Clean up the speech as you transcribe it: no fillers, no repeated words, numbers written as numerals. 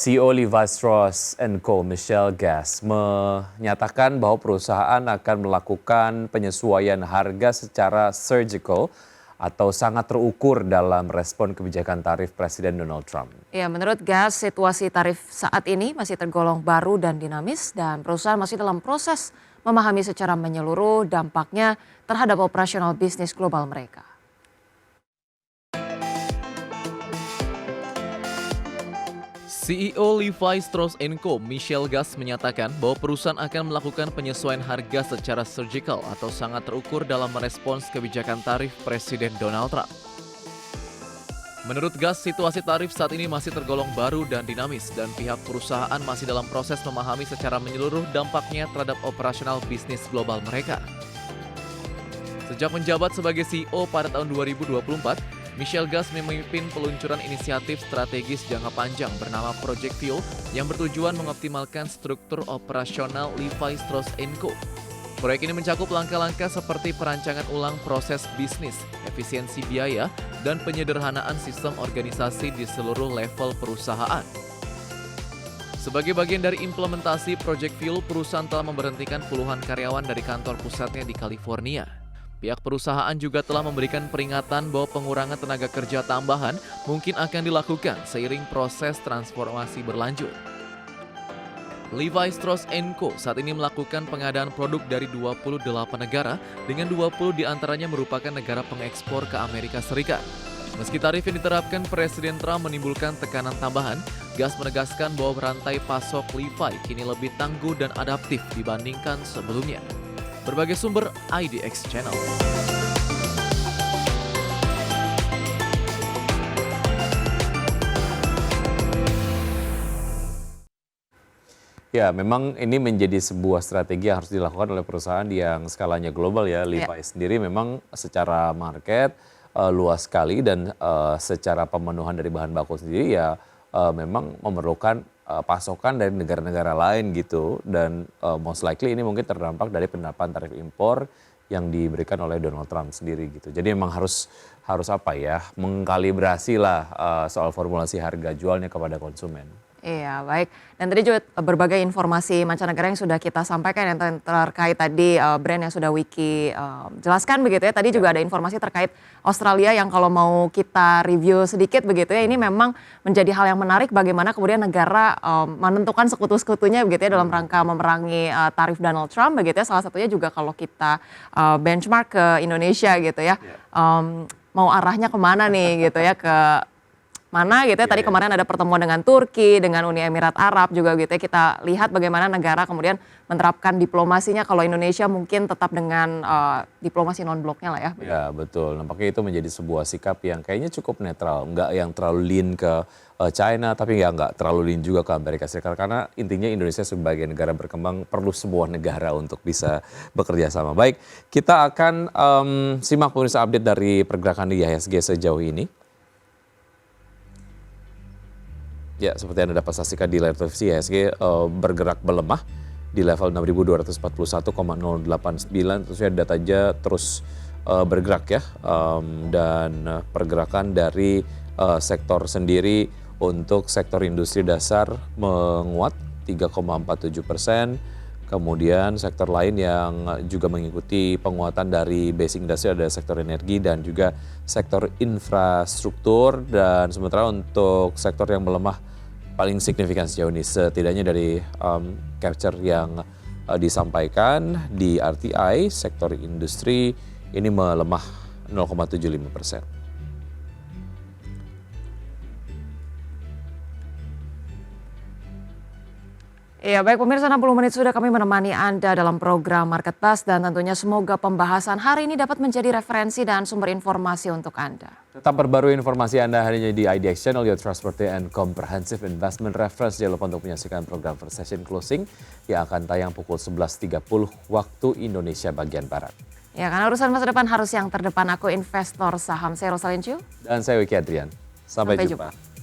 CEO Levi Strauss & Co. Michelle Gass menyatakan bahwa perusahaan akan melakukan penyesuaian harga secara surgical atau sangat terukur dalam respon kebijakan tarif Presiden Donald Trump. Ya, menurut Gass, situasi tarif saat ini masih tergolong baru dan dinamis dan perusahaan masih dalam proses memahami secara menyeluruh dampaknya terhadap operasional bisnis global mereka. CEO Levi Strauss & Co. Michelle Gass menyatakan bahwa perusahaan akan melakukan penyesuaian harga secara surgical atau sangat terukur dalam merespons kebijakan tarif Presiden Donald Trump. Menurut Gass, situasi tarif saat ini masih tergolong baru dan dinamis dan pihak perusahaan masih dalam proses memahami secara menyeluruh dampaknya terhadap operasional bisnis global mereka. Sejak menjabat sebagai CEO pada tahun 2024, Michelle Gass memimpin peluncuran inisiatif strategis jangka panjang bernama Project Fuel yang bertujuan mengoptimalkan struktur operasional Levi Strauss & Co. Proyek ini mencakup langkah-langkah seperti perancangan ulang proses bisnis, efisiensi biaya, dan penyederhanaan sistem organisasi di seluruh level perusahaan. Sebagai bagian dari implementasi Project Fuel, perusahaan telah memberhentikan puluhan karyawan dari kantor pusatnya di California. Pihak perusahaan juga telah memberikan peringatan bahwa pengurangan tenaga kerja tambahan mungkin akan dilakukan seiring proses transformasi berlanjut. Levi Strauss & Co. saat ini melakukan pengadaan produk dari 28 negara dengan 20 diantaranya merupakan negara pengekspor ke Amerika Serikat. Meski tarif yang diterapkan Presiden Trump menimbulkan tekanan tambahan, Gass menegaskan bahwa rantai pasok Levi kini lebih tangguh dan adaptif dibandingkan sebelumnya. Berbagai sumber IDX Channel. Ya, memang ini menjadi sebuah strategi yang harus dilakukan oleh perusahaan yang skalanya global ya. Levi sendiri memang secara market luas sekali dan secara pemenuhan dari bahan baku sendiri ya memang memerlukan pasokan dari negara-negara lain gitu dan most likely ini mungkin terdampak dari penerapan tarif impor yang diberikan oleh Donald Trump sendiri gitu. Jadi memang harus apa ya, mengkalibrasi lah soal formulasi harga jualnya kepada konsumen. Iya, baik. Dan tadi juga berbagai informasi mancanegara yang sudah kita sampaikan yang terkait tadi brand yang sudah Wiki jelaskan begitu ya. Tadi juga ada informasi terkait Australia yang kalau mau kita review sedikit begitu ya. Ini memang menjadi hal yang menarik bagaimana kemudian negara menentukan sekutu-sekutunya begitu ya dalam rangka memerangi tarif Donald Trump begitu ya. Salah satunya juga kalau kita benchmark ke Indonesia gitu ya. Mau arahnya kemana nih gitu ya, ke mana gitu ya. Tadi kemarin ada pertemuan dengan Turki, dengan Uni Emirat Arab juga gitu ya. Kita lihat bagaimana negara kemudian menerapkan diplomasinya, kalau Indonesia mungkin tetap dengan diplomasi non-bloknya lah ya. Ya betul, nampaknya itu menjadi sebuah sikap yang kayaknya cukup netral. Nggak yang terlalu lean ke China, tapi ya nggak terlalu lean juga ke Amerika Serikat. Karena intinya Indonesia sebagai negara berkembang perlu sebuah negara untuk bisa bekerja sama. Baik, kita akan simak pemirsa update dari pergerakan di IHSG sejauh ini. Ya, seperti Anda dapat saksikan di layar televisi, IHSG bergerak melemah di level 6.241,089. Tentunya datanya terus bergerak ya, dan pergerakan dari sektor sendiri untuk sektor industri dasar menguat 3,47%. Kemudian sektor lain yang juga mengikuti penguatan dari basic industry ada sektor energi dan juga sektor infrastruktur. Dan sementara untuk sektor yang melemah paling signifikan sejauh ini setidaknya dari capture yang disampaikan di RTI, sektor industri ini melemah 0,75%. Iya, baik pemirsa, 60 menit sudah kami menemani Anda dalam program Market Buzz dan tentunya semoga pembahasan hari ini dapat menjadi referensi dan sumber informasi untuk Anda. Tetap perbarui informasi Anda hanya di IDX Channel, your trustworthy and comprehensive investment reference. Jangan lupa untuk menyaksikan program First Session Closing yang akan tayang pukul 11.30 waktu Indonesia bagian Barat. Ya, karena urusan masa depan harus yang terdepan. Aku investor saham, saya Rosalin Chiu. Dan saya Wiki Adrian. Sampai jumpa.